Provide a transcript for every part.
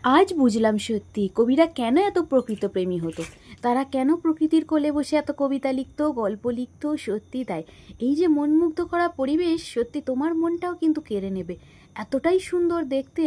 আজ বুঝলাম সত্যি কবিরা কেন এত প্রকৃত প্রেমী হতো, তারা কেন প্রকৃতির কোলে বসে এত কবিতা লিখতো, গল্প লিখতো। সত্যি তাই, এই যে মনমুগ্ধ করা পরিবেশ, সত্যি তোমার মনটাও কিন্তু কেড়ে নেবে, এতটাই সুন্দর দেখতে।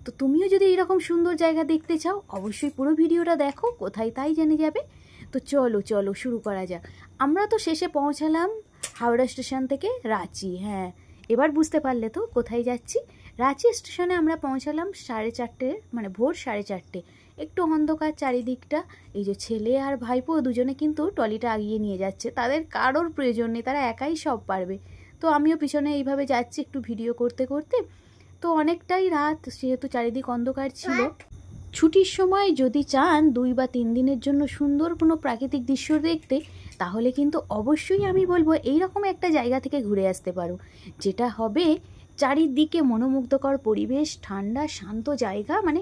তো তুমিও যদি এরকম সুন্দর জায়গা দেখতে চাও, অবশ্যই পুরো ভিডিওটা দেখো, কোথায় তাই জেনে যাবে। তো চলো চলো শুরু করা যাক। আমরা তো শেষে পৌঁছালাম হাওড়া স্টেশন থেকে রাঁচি। হ্যাঁ, এবার বুঝতে পারলে তো কোথায় যাচ্ছি। রাঁচি স্টেশনে আমরা পৌঁছালাম 4:30, মানে ভোর 4:30। একটু অন্ধকার চারিদিকটা। এই যে ছেলে আর ভাইপো দুজনে কিন্তু ট্রলিটা আগিয়ে নিয়ে যাচ্ছে, তাদের কারোর প্রয়োজন নেই, তারা একাই সব পারবে। তো আমিও পিছনে এইভাবে যাচ্ছি একটু ভিডিও করতে করতে। তো অনেকটাই রাত, যেহেতু চারিদিক অন্ধকার ছিল। ছুটির সময় যদি চান 2 বা 3 দিনের জন্য সুন্দর কোনো প্রাকৃতিক দৃশ্য দেখতে, তাহলে কিন্তু অবশ্যই আমি বলবো এইরকম একটা জায়গা থেকে ঘুরে আসতে পারো, যেটা হবে চারিদিকে মনোমুগ্ধকর পরিবেশ, ঠান্ডা শান্ত জায়গা, মানে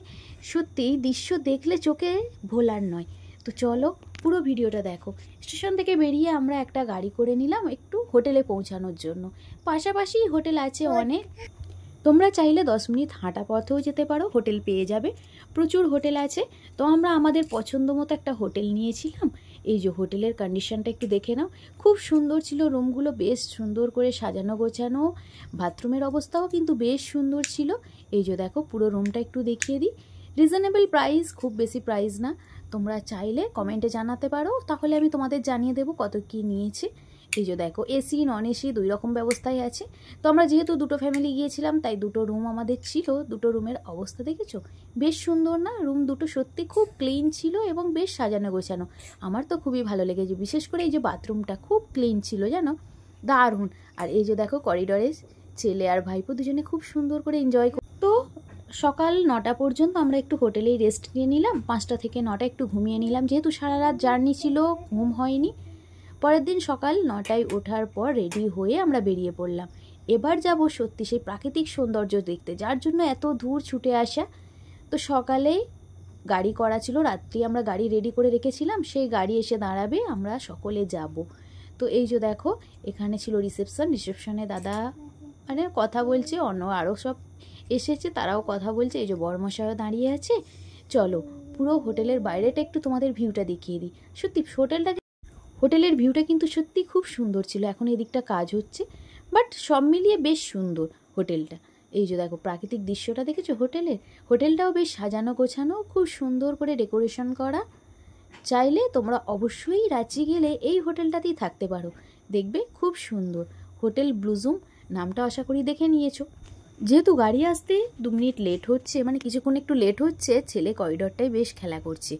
সত্যিই দৃশ্য দেখলে চোখে ভোলার নয়। তো চলো পুরো ভিডিওটা দেখো। স্টেশন থেকে বেরিয়ে আমরা একটা গাড়ি করে নিলাম একটু হোটেলে পৌঁছানোর জন্য। পাশাপাশি হোটেল আছে অনেক, তোমরা চাইলে 10 মিনিট হাঁটা পথেও যেতে পারো, হোটেল পেয়ে যাবে, প্রচুর হোটেল আছে। তো আমরা আমাদের পছন্দ মতো একটা হোটেল নিয়েছিলাম। এই যে হোটেলের কন্ডিশনটা একটু দেখে নাও, খুব সুন্দর ছিল রুমগুলো, বেশ সুন্দর করে সাজানো গোছানো, বাথরুমের অবস্থাও কিন্তু বেশ সুন্দর ছিল। এই যে দেখো পুরো রুমটা একটু দেখিয়ে দিই। রিজনেবল প্রাইস, খুব বেশি প্রাইস না। তোমরা চাইলে কমেন্টে জানাতে পারো, তাহলে আমি তোমাদের জানিয়ে দেবো কত কী নিয়েছে। এই যে দেখো এসি নন এসি 2 রকম ব্যবস্থাই আছে। তো আমরা যেহেতু দুটো ফ্যামিলি গিয়েছিলাম, তাই দুটো রুম আমাদের ছিল। দুটো রুমের অবস্থা দেখেছো, বেশ সুন্দর না? রুম দুটো সত্যি খুব ক্লিন ছিল এবং বেশ সাজানো গোছানো। আমার তো খুবই ভালো লেগেছে, বিশেষ করে এই যে বাথরুমটা খুব ক্লিন ছিল, জানো, দারুণ। আর এই যে দেখো করিডোরে ছেলে আর ভাইপো দুজনে খুব সুন্দর করে এনজয়। তো সকাল 9টা পর্যন্ত আমরা একটু হোটেলেই রেস্ট নিয়ে নিলাম। 5টা থেকে 9টা একটু ঘুমিয়ে নিলাম, যেহেতু সারা রাত জার্নি ছিল, ঘুম হয়নি। পরের দিন সকাল 9টায় ওঠার পর রেডি হয়ে আমরা বেরিয়ে পড়লাম। এবার যাব সত্যি সেই প্রাকৃতিক সৌন্দর্য দেখতে, যার জন্য এত দূর ছুটে আসা। তো সকালেই গাড়ি করা ছিল, রাত্রি আমরা গাড়ি রেডি করে রেখেছিলাম, সেই গাড়ি এসে দাঁড়াবে, আমরা সকলে যাব। তো এই যে দেখো এখানে ছিল রিসেপশনে দাদা মানে কথা বলছে, অন্য আরও সব এসেছে, তারাও কথা বলছে। এই যে বরমশাইও দাঁড়িয়ে আছে। চলো পুরো হোটেলের বাইরেটা একটু তোমাদের ভিউটা দেখিয়ে দিই। সত্যি হোটেলের ভিউটা কিন্তু সত্যি খুব সুন্দর ছিল। এখন এদিকটা কাজ হচ্ছে, বাট সব মিলিয়ে বেশ সুন্দর হোটেলটা। এই যে দেখো প্রাকৃতিক দৃশ্যটা দেখেছো হোটেলটাও বেশ সাজানো গোছানো, খুব সুন্দর করে ডেকোরেশন করা। চাইলে তোমরা অবশ্যই রাঁচি গেলে এই হোটেলটাতেই থাকতে পারো, দেখবে খুব সুন্দর। হোটেল ব্লুজুম নামটা আশা করি দেখে নিয়েছো। যেহেতু গাড়ি আসতে 2 মিনিট লেট হচ্ছে, মানে কিছুক্ষণ একটু লেট হচ্ছে, ছেলে করিডরটাই বেশ খেলা করছে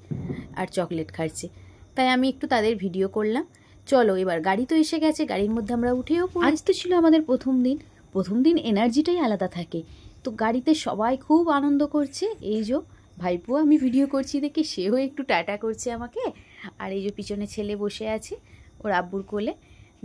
আর চকলেট খাচ্ছে, তাই আমি একটু তাদের ভিডিও করলাম। চলো এবার গাড়ি তো এসে গেছে, গাড়ির মধ্যে আমরা উঠেও আজ তো ছিল আমাদের প্রথম দিন এনার্জিটাই আলাদা থাকে। তো গাড়িতে সবাই খুব আনন্দ করছে। এই যে ভাইপো আমি ভিডিও করছি দেখে সেও একটু টাটা করছে আমাকে। আর এই যে পিছনে ছেলে বসে আছে ওর আব্বুর কোলে,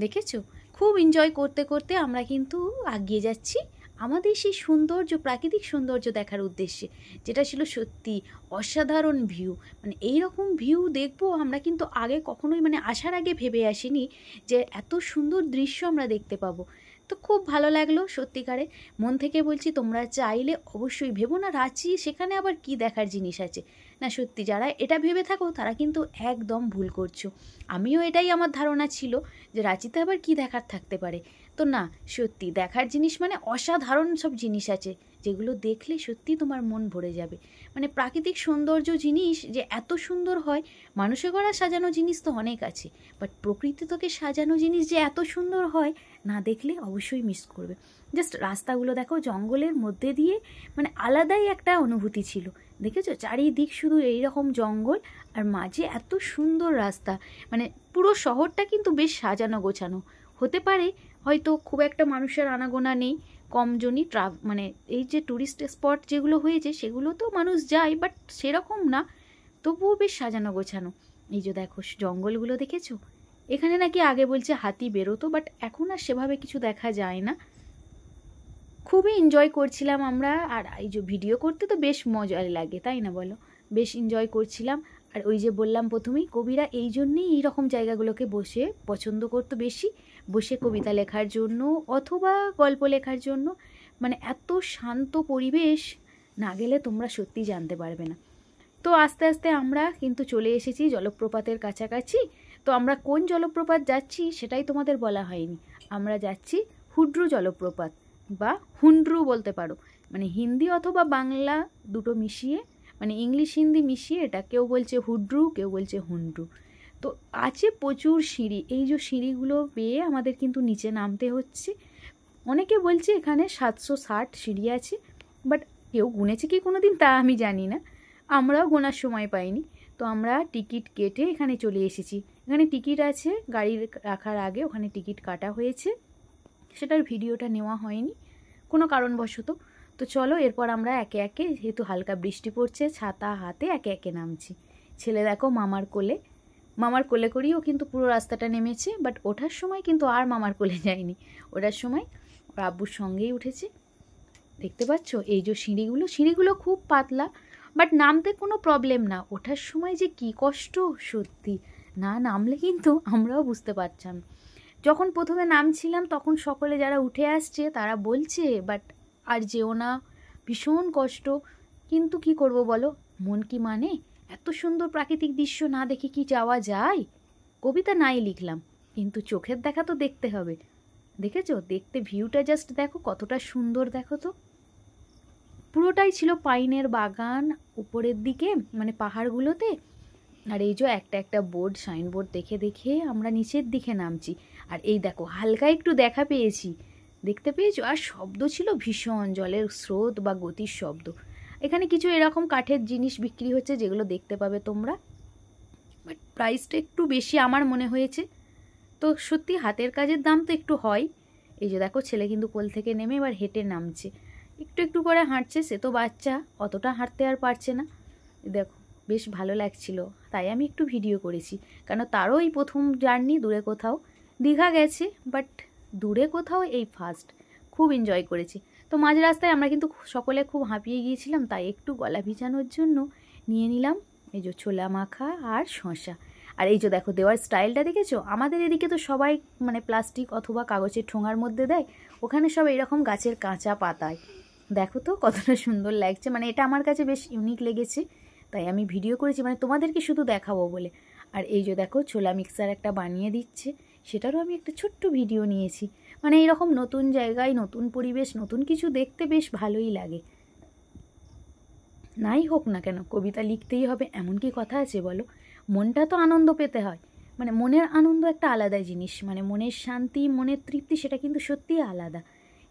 দেখেছো? খুব এনজয় করতে করতে আমরা কিন্তু এগিয়ে যাচ্ছি আমাদের সেই সৌন্দর্য, প্রাকৃতিক সৌন্দর্য দেখার উদ্দেশ্যে, যেটা ছিল সত্যি অসাধারণ ভিউ। মানে এই রকম ভিউ দেখবো আমরা কিন্তু আগে কখনোই, মানে আসার আগে ভেবে আসিনি যে এত সুন্দর দৃশ্য আমরা দেখতে পাবো। তো খুব ভালো লাগলো সত্যিকারে, মন থেকে বলছি তোমরা চাইলে অবশ্যই ভেবো না রাঁচি সেখানে আবার কি দেখার জিনিস আছে। না সত্যি, যারা এটা ভেবে থাকো তারা কিন্তু একদম ভুল করছো। আমিও এটাই আমার ধারণা ছিল যে রাঁচিতে আবার কি দেখার থাকতে পারে। তো না, সত্যি দেখার জিনিস মানে অসাধারণ সব জিনিস আছে, যেগুলো দেখলে সত্যি তোমার মন ভরে যাবে। মানে প্রাকৃতিক সৌন্দর্য জিনিস যে এত সুন্দর হয়, মানুষে গড়া সাজানো জিনিস তো অনেক আছে, বাট প্রকৃতি থেকে সাজানো জিনিস যে এত সুন্দর হয়, না দেখলে অবশ্যই মিস করবে। জাস্ট রাস্তাগুলো দেখো জঙ্গলের মধ্যে দিয়ে, মানে আলাদাই একটা অনুভূতি ছিল। দেখেছো চারিদিক শুধু এই রকম জঙ্গল, আর মাঝে এত সুন্দর রাস্তা। মানে পুরো শহরটা কিন্তু বেশ সাজানো গোছানো। হতে পারে হয়তো খুব একটা মানুষের আনাগোনা নেই, কমজনই মানে এই যে ট্যুরিস্ট স্পট যেগুলো হয়েছে সেগুলো তো মানুষ যায়, বাট সেরকম না, তবুও বেশ সাজানো গোছানো। এই যে দেখো জঙ্গলগুলো দেখেছো, এখানে নাকি আগে বলছে হাতি বেরোতো, বাট এখন আর সেভাবে কিছু দেখা যায় না। খুবই এনজয় করছিলাম আমরা। আর এই যে ভিডিও করতে তো বেশ মজা লাগে, তাই না বলো? বেশ এনজয় করছিলাম। আর ওই যে বললাম প্রথমেই, কবিরা এই জন্যেই এইরকম জায়গাগুলোকে বসে পছন্দ করতো বেশি, বসে কবিতা লেখার জন্য অথবা গল্প লেখার জন্য। মানে এত শান্ত পরিবেশ, না গেলে তোমরা সত্যি জানতে পারবে না। তো আস্তে আস্তে আমরা কিন্তু চলে এসেছি জলপ্রপাতের কাছাকাছি। তো আমরা কোন জলপ্রপাত যাচ্ছি সেটাই তোমাদের বলা হয়নি। আমরা যাচ্ছি হুড্রু জলপ্রপাত বা হুন্ড্রু বলতে পারো, মানে হিন্দি অথবা বাংলা দুটো মিশিয়ে, মানে ইংলিশ হিন্দি মিশিয়ে এটা কেউ বলছে হুড্রু, কেউ বলছে হুন্ড্রু। তো আছে প্রচুর সিঁড়ি, এই যে সিঁড়িগুলো বেয়ে আমাদের কিন্তু নিচে নামতে হচ্ছে। অনেকে বলছে এখানে 760 সিঁড়ি আছে, বাট কেউ গুনেছে কি কোনো দিন তা আমি জানি না, আমরাও গোনার সময় পাইনি। তো আমরা টিকিট কেটে এখানে চলে এসেছি। এখানে টিকিট আছে, গাড়ি রাখার আগে ওখানে টিকিট কাটা হয়েছে, সেটার ভিডিওটা নেওয়া হয়নি কোনো কারণবশত। তো চলো এরপর আমরা একে একে, যেহেতু হালকা বৃষ্টি পড়ছে, ছাতা হাতে একে একে নামছি। ছেলে দেখো মামার কোলে করেও কিন্তু পুরো রাস্তাটা নেমেছে, বাট ওঠার সময় কিন্তু আর মামার কোলে যায়নি, ওঠার সময় ওর আব্বুর সঙ্গেই উঠেছে। দেখতে পাচ্ছ এই যে সিঁড়িগুলো খুব পাতলা, বাট নামতে কোনো প্রবলেম না। ওঠার সময় যে কি কষ্ট, সত্যি না নামলে কিন্তু আমরাও বুঝতে পারতাম। যখন প্রথমে নামছিলাম তখন সকলে যারা উঠে আসছে তারা বলছে বাট আর যেও না, ভীষণ কষ্ট। কিন্তু কি করব বলো, মন কি মানে, এত সুন্দর প্রাকৃতিক দৃশ্য না দেখে কি যাওয়া যায়? কবিতা নাই লিখলাম, কিন্তু চোখের দেখা তো দেখতে হবে। দেখেছো, দেখতে ভিউটা জাস্ট দেখো কতটা সুন্দর, দেখো তো। পুরোটাই ছিল পাইনের বাগান উপরের দিকে, মানে পাহাড়গুলোতে। আর এই যে একটা একটা সাইনবোর্ড দেখে দেখে আমরা নিচের দিকে নামছি। আর এই দেখো হালকা একটু দেখা পেয়েছি, দেখতে পেয়েছো? আর শব্দ ছিল ভীষণ, জলের স্রোত বা গতির শব্দ। এখানে কিছু এরকম কাঠের জিনিস বিক্রি হচ্ছে যেগুলো দেখতে পাবে তোমরা, বাট প্রাইসটা একটু বেশি আমার মনে হয়েছে। তো সত্যি হাতের কাজের দাম তো একটু হয়। এই যে দেখো ছেলে কিন্তু কোল থেকে নেমে এবার হেঁটে নামছে, একটু একটু করে হাঁটছে, সে তো বাচ্চা, অতটা হাঁটতে আর পারছে না। দেখো বেশ ভালো লাগছিল, তাই আমি একটু ভিডিও করেছি, কারণ তারও এই প্রথম জার্নি দূরে কোথাও। দীঘা গেছে বাট দূরে কোথাও এই ফার্স্ট, খুব এনজয় করেছি। তো মাঝ রাস্তায় আমরা কিন্তু সকলে খুব হাঁপিয়ে গিয়েছিলাম, তাই একটু গলা ভিজানোর জন্য নিয়ে নিলাম এই যে ছোলা মাখা আর শসা। আর এই যে দেখো দেওয়ার স্টাইলটা দেখেছো, আমাদের এদিকে তো সবাই মানে প্লাস্টিক অথবা কাগজের ঠোঙার মধ্যে দেয়, ওখানে সব এরকম গাছের কাঁচা পাতায়। দেখো তো কতটা সুন্দর লাগছে, মানে এটা আমার কাছে বেশ ইউনিক লেগেছে, তাই আমি ভিডিও করেছি, মানে তোমাদেরকে শুধু দেখাবো বলে। আর এই যে দেখো ছোলা মিক্সার একটা বানিয়ে দিচ্ছে, সেটারও আমি একটা ছোট্ট ভিডিও নিয়েছি। মানে এইরকম নতুন জায়গায়, নতুন পরিবেশ, নতুন কিছু দেখতে বেশ ভালোই লাগে। নাই হোক না কেন, কবিতা লিখতেই হবে এমন কি কথা আছে বলো? মনটা তো আনন্দ পেতে হয়, মানে মনের আনন্দ একটা আলাদা জিনিস, মানে মনের শান্তি, মনের তৃপ্তি, সেটা কিন্তু সত্যিই আলাদা।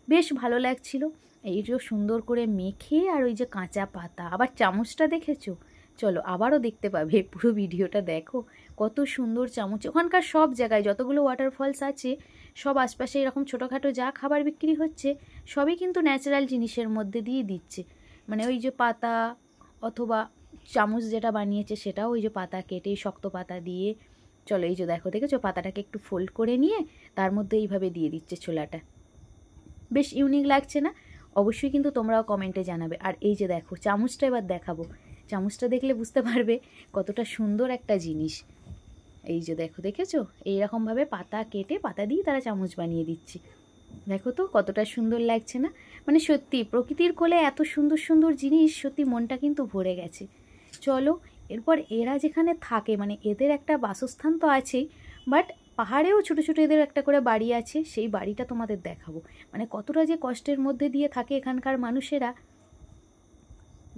বেশ ভালো লাগছিল। এই যে সুন্দর করে মেখে, আর ওই যে কাঁচা পাতা, আবার চামচটা দেখেছো? চলো আবারও দেখতে পাবে, পুরো ভিডিওটা দেখো কত সুন্দর চামচ। ওখানকার সব জায়গায় যতগুলো ওয়াটারফলস আছে, সব আশপাশে এরকম ছোটোখাটো যা খাবার বিক্রি হচ্ছে, সবই কিন্তু ন্যাচারাল জিনিসের মধ্যে দিয়ে দিচ্ছে। মানে ওই যে পাতা অথবা চামচ যেটা বানিয়েছে সেটাও ওই যে পাতা কেটে, শক্ত পাতা দিয়ে। চলো এই যে দেখেছো পাতাটাকে একটু ফোল্ড করে নিয়ে তার মধ্যে এইভাবে দিয়ে দিচ্ছে ছোলাটা। বেশ ইউনিক লাগছে না? অবশ্যই কিন্তু তোমরাও কমেন্টে জানাবে। আর এই যে দেখো চামচটা এবার দেখাবো, চামচটা দেখলে বুঝতে পারবে কতটা সুন্দর একটা জিনিস। এই যে দেখেছো এইরকমভাবে পাতা কেটে, পাতা দিয়ে তারা চামচ বানিয়ে দিচ্ছে। দেখো তো কতটা সুন্দর লাগছে না? মানে সত্যি প্রকৃতির কোলে এত সুন্দর সুন্দর জিনিস, সত্যি মনটা কিন্তু ভরে গেছে। চলো এরপর এরা যেখানে থাকে, মানে এদের একটা বাসস্থান তো আছেই, বাট পাহাড়েও ছোটো ছোটো এদের একটা করে বাড়ি আছে, সেই বাড়িটা তোমাদের দেখাবো। মানে কতটা যে কষ্টের মধ্যে দিয়ে থাকে এখানকার মানুষেরা।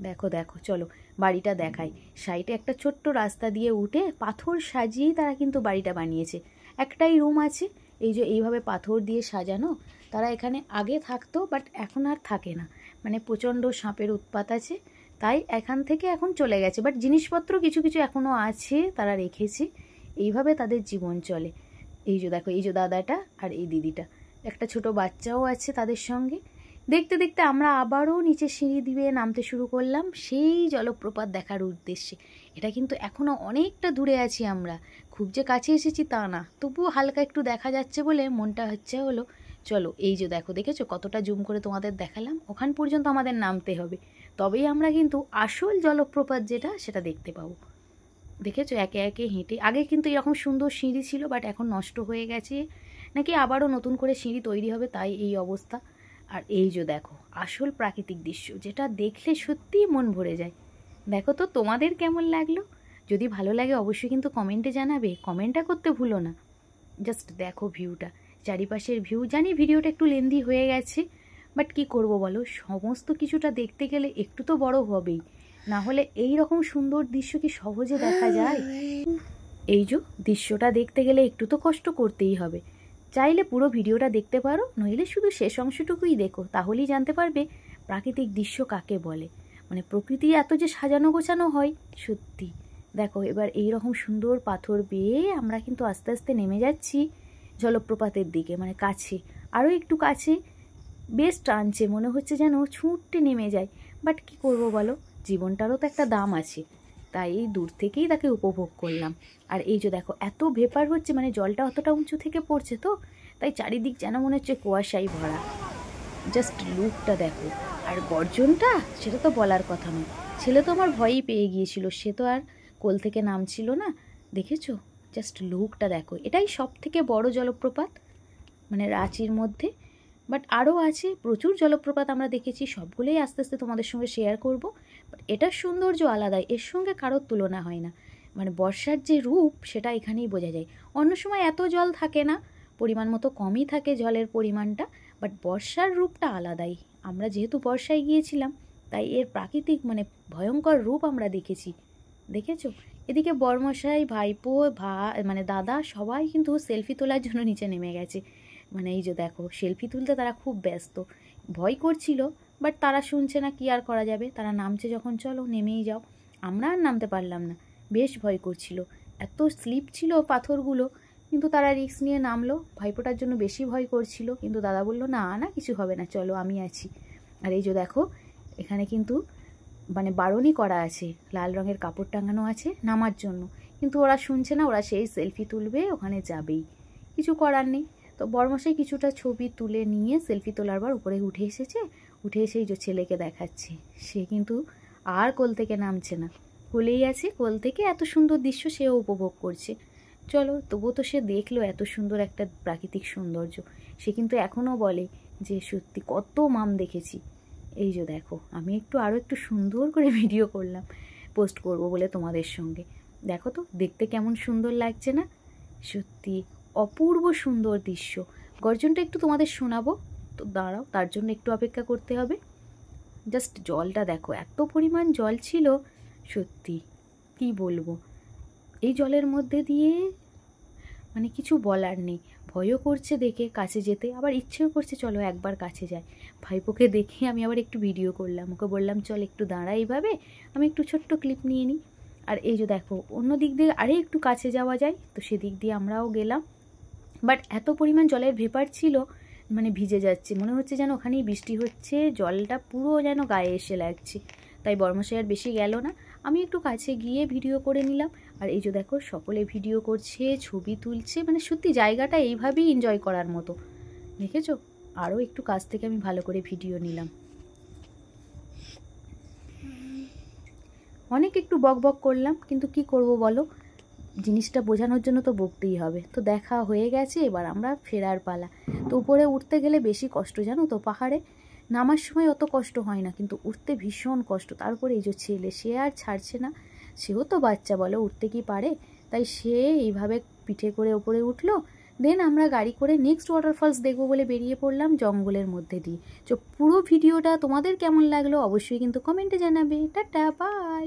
দেখো চলো বাড়িটা দেখাই। সাইডে একটা ছোট্ট রাস্তা দিয়ে উঠে পাথর সাজিয়েই তারা কিন্তু বাড়িটা বানিয়েছে। একটাই রুম আছে, এই যে এইভাবে পাথর দিয়ে সাজানো। তারা এখানে আগে থাকতো, বাট এখন আর থাকে না, মানে প্রচণ্ড সাপের উৎপাত আছে, তাই এখান থেকে এখন চলে গেছে। বাট জিনিসপত্র কিছু কিছু এখনও আছে, তারা রেখেছে। এইভাবে তাদের জীবন চলে। এই যে দেখো, এই যে দাদাটা আর এই দিদিটা, একটা ছোট বাচ্চাও আছে তাদের সঙ্গে। দেখতে দেখতে আমরা আবারও নিচে সিঁড়ি দিয়ে নামতে শুরু করলাম সেই জলপ্রপাত দেখার উদ্দেশ্যে। এটা কিন্তু এখনও অনেকটা দূরে আছি আমরা, খুব যে কাছে এসেছি তা না, তবুও হালকা একটু দেখা যাচ্ছে বলে মনটা হলো। চলো এই যে দেখেছো কতটা জুম করে তোমাদের দেখালাম, ওখান পর্যন্ত আমাদের নামতে হবে, তবেই আমরা কিন্তু আসল জলপ্রপাত যেটা সেটা দেখতে পাবো। দেখেছো একে একে হেঁটে, আগে কিন্তু এরকম সুন্দর সিঁড়ি ছিল, বাট এখন নষ্ট হয়ে গেছে, নাকি আবারও নতুন করে সিঁড়ি তৈরি হবে, তাই এই অবস্থা। আর এই যে দেখো আসল প্রাকৃতিক দৃশ্য, যেটা দেখলে সত্যিই মন ভরে যায়। দেখো তো তোমাদের কেমন লাগলো? যদি ভালো লাগে অবশ্যই কিন্তু কমেন্টে জানাবে, কমেন্টটা করতে ভুলো না। জাস্ট দেখো ভিউটা, চারিপাশের ভিউ। জানি ভিডিওটা একটু লেন্দি হয়ে গেছে, বাট কি করব বলো, সমস্ত কিছুটা দেখতে গেলে একটু তো বড় হবেই, না হলে এই রকম সুন্দর দৃশ্য কি সহজে দেখা যায়? এই যে দৃশ্যটা দেখতে গেলে একটু তো কষ্ট করতেই হবে। চাইলে পুরো ভিডিওটা দেখতে পারো, নইলে শুধু শেষ অংশটুকুই দেখো, তাহলেই জানতে পারবে প্রাকৃতিক দৃশ্য কাকে বলে। মানে প্রকৃতি এত যে সাজানো গোছানো হয় সত্যি। দেখো এবার এই রকম সুন্দর পাথর বেয়ে আমরা কিন্তু আস্তে আস্তে নেমে যাচ্ছি জলপ্রপাতের দিকে, মানে কাছে, আরও একটু কাছে। বেশ টানছে, মনে হচ্ছে যেন ছুটতে নেমে যায়, বাট কি করব বলো, জীবনটারও তো একটা দাম আছে, তাই এই দূর থেকেই তাকে উপভোগ করলাম। আর এই যে দেখো এত ভেপার হচ্ছে, মানে জলটা অতটা উঁচু থেকে পড়ছে তো, তাই চারিদিক যেন মনে হচ্ছে কুয়াশায় ভরা। জাস্ট লুকটা দেখো, আর গর্জনটা সেটা তো বলার কথা নয়। ছেলে তো আমার ভয়ই পেয়ে গিয়েছিল, সে তো আর কোল থেকে নামছিল না। দেখেছো জাস্ট লুকটা দেখো, এটাই সব থেকে বড় জলপ্রপাত মানে রাঁচির মধ্যে। বাট আরও আছে প্রচুর জলপ্রপাত আমরা দেখেছি, সবগুলোই আস্তে আস্তে তোমাদের সঙ্গে শেয়ার করব। বাট এটার সৌন্দর্য আলাদাই, এর সঙ্গে কারোর তুলনা হয় না। মানে বর্ষার যে রূপ সেটা এখানেই বোঝা যায়। অন্য সময় এত জল থাকে না, পরিমাণ মতো কমই থাকে জলের পরিমাণটা, বাট বর্ষার রূপটা আলাদাই। আমরা যেহেতু বর্ষায় গিয়েছিলাম, তাই এর প্রাকৃতিক মানে ভয়ঙ্কর রূপ আমরা দেখেছি। দেখেছো এদিকে বরমশাই, ভাইপো, মানে দাদা সবাই কিন্তু সেলফি তোলার জন্য নিচে নেমে গেছে। মানে এই যে দেখো সেলফি তুলতে তারা খুব ব্যস্ত, ভয় করছিল, বাট তারা শুনছে না, কি আর করা যাবে, তারা নামছে যখন চলো নেমেই যাও। আমরা আর নামতে পারলাম না, বেশ ভয় করছিল, এত স্লিপ ছিল পাথরগুলো, কিন্তু তারা রিস্ক নিয়ে নামলো। ভাইপোটার জন্য বেশি ভয় করছিল, কিন্তু দাদা বললো না না কিছু হবে না, চলো আমি আছি। আর এই যে দেখো এখানে কিন্তু মানে বারণই করা আছে, লাল রঙের কাপড় টাঙানো আছে নামার জন্য, কিন্তু ওরা শুনছে না, ওরা সেই সেলফি তুলবে, ওখানে যাবেই, কিছু করার নেই। তো বড়মশাই কিছুটা ছবি তুলে নিয়ে সেলফি তোলার পর উপরে উঠে এসেছে, উঠে এসে এই যে ছেলেকে দেখাচ্ছে, সে কিন্তু আর কোল থেকে নামছে না, কোলেই আছে, কোল থেকে এত সুন্দর দৃশ্য সেও উপভোগ করছে। চলো তবুও তো সে দেখলো এত সুন্দর একটা প্রাকৃতিক সৌন্দর্য, সে কিন্তু এখনও বলে যে সত্যি কত মাম দেখেছি। এই যে দেখো আমি আরও একটু সুন্দর করে ভিডিও করলাম, পোস্ট করব বলে তোমাদের সঙ্গে। দেখো তো দেখতে কেমন সুন্দর লাগছে না? সত্যি অপূর্ব সুন্দর দৃশ্য। গর্জনটা একটু তোমাদের শোনাবো, তো দাঁড়াও, তার জন্য একটু অপেক্ষা করতে হবে। জাস্ট জলটা দেখো, এত পরিমাণ জল ছিল, সত্যি কি বলবো, এই জলের মধ্যে দিয়ে মানে কিছু বলার নেই। ভয়ও করছে দেখে কাছে যেতে, আবার ইচ্ছেও করছে চলো একবার কাছে যাই। ভাইপোকে দেখে আমি আবার একটু ভিডিও করলাম, ওকে বললাম চল একটু দাঁড়া, এইভাবে আমি একটু ছোট্ট ক্লিপ নিয়ে নিই। আর এই যে দেখো অন্য দিক দিয়ে আরে একটু কাছে যাওয়া যায়, তো সেদিক দিয়ে আমরাও গেলাম। বাট এত পরিমাণ জলের ভেপার ছিল, মানে ভিজে যাচ্ছে, মনে হচ্ছে যেন ওখানেই বৃষ্টি হচ্ছে, জলটা পুরো যেন গায়ে এসে লাগছে। তাই বর্মশাই আর বেশি গেল না, আমি একটু কাছে গিয়ে ভিডিও করে নিলাম। আর এই যে দেখো সকলে ভিডিও করছে, ছবি তুলছে, মানে সত্যি জায়গাটা এইভাবেই এনজয় করার মতো। দেখেছো আরও একটু কাছ থেকে আমি ভালো করে ভিডিও নিলাম। অনেক একটু বক বক করলাম, কিন্তু কি করব বলো, জিনিসটা বোঝানোর জন্য তো বকতেই হবে। তো দেখা হয়ে গেছে, এবার আমরা ফেরার পালা। তো উপরে উঠতে গেলে বেশি কষ্ট জানো তো, পাহাড়ে নামার সময় অত কষ্ট হয় না, কিন্তু উঠতে ভীষণ কষ্ট। তারপরে এই যে ছেলে, সে আর ছাড়ছে না, সেও তো বাচ্চা বলো, উঠতে কি পারে, তাই সে এইভাবে পিঠে করে ওপরে উঠলো। দেন আমরা গাড়ি করে নেক্সট ওয়াটারফলস দেখবো বলে বেরিয়ে পড়লাম জঙ্গলের মধ্যে দিয়ে। তো পুরো ভিডিওটা তোমাদের কেমন লাগলো অবশ্যই কিন্তু কমেন্টে জানাবে। Tata bye.